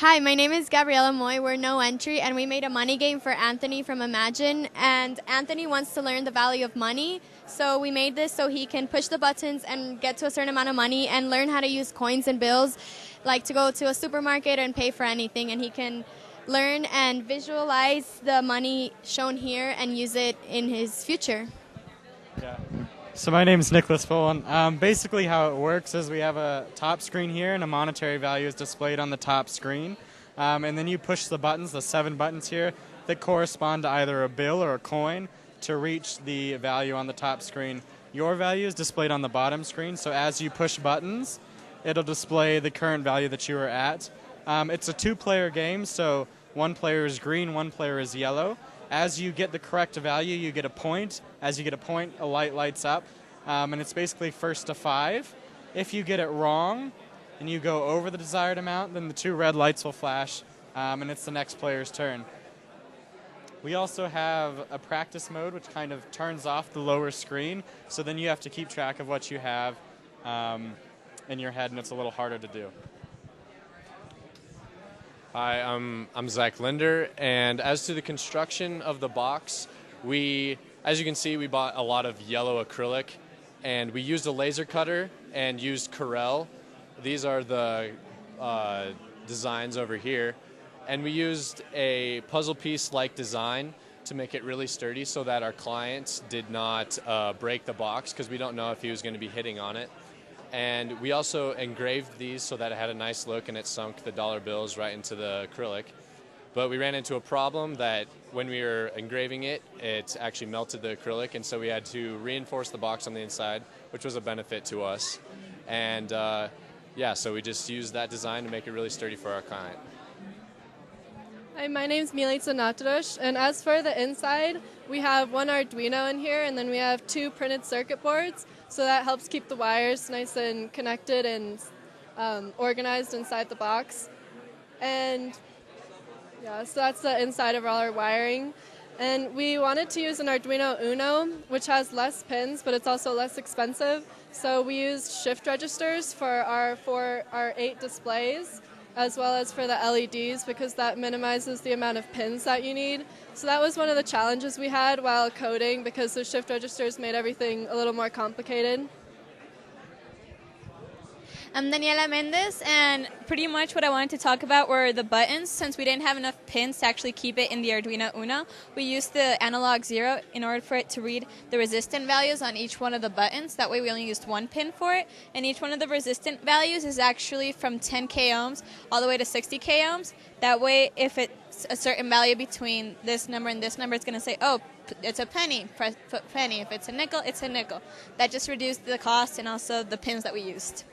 Hi, my name is Gabriella Moy. We're No Entry, and we made a money game for Anthony from Imagine. And Anthony wants to learn the value of money, so we made this so he can push the buttons and get to a certain amount of money and learn how to use coins and bills, like to go to a supermarket and pay for anything. And he can learn and visualize the money shown here and use it in his future. Yeah. So my name is Nicholas Fullen. Basically how it works is we have a top screen here and a monetary value is displayed on the top screen. And then you push the buttons, the 7 buttons here, that correspond to either a bill or a coin to reach the value on the top screen. Your value is displayed on the bottom screen, so as you push buttons, it'll display the current value that you are at. It's a 2-player game, so one player is green, one player is yellow. As you get the correct value, you get a point. As you get a point, a light lights up. And it's basically first to 5. If you get it wrong and you go over the desired amount, then the 2 red lights will flash, and it's the next player's turn. We also have a practice mode, which kind of turns off the lower screen, so then you have to keep track of what you have in your head, and it's a little harder to do. Hi, I'm Zach Linder, and as to the construction of the box, as you can see, we bought a lot of yellow acrylic, and we used a laser cutter and used Corel. These are the designs over here, and we used a puzzle piece-like design to make it really sturdy so that our client did not break the box, because we don't know if he was going to be hitting on it. And we also engraved these so that it had a nice look and it sunk the dollar bills right into the acrylic. But we ran into a problem that when we were engraving it, it actually melted the acrylic, and so we had to reinforce the box on the inside, which was a benefit to us. And so we just used that design to make it really sturdy for our client. Hi, my name's Milica Natrush, and as for the inside, we have one Arduino in here, and then we have 2 printed circuit boards, so that helps keep the wires nice and connected and organized inside the box. And yeah, so that's the inside of all our wiring. And we wanted to use an Arduino Uno, which has less pins, but it's also less expensive. So we used shift registers for our 8 displays, as well as for the LEDs, because that minimizes the amount of pins that you need. So that was one of the challenges we had while coding, because the shift registers made everything a little more complicated. I'm Daniela Mendez, and pretty much what I wanted to talk about were the buttons. Since we didn't have enough pins to actually keep it in the Arduino Uno, we used the analog 0 in order for it to read the resistant values on each one of the buttons. That way we only used 1 pin for it, and each one of the resistant values is actually from 10k ohms all the way to 60k ohms. That way, if it's a certain value between this number and this number, it's going to say, oh, it's a penny, press penny. If it's a nickel, it's a nickel. That just reduced the cost and also the pins that we used.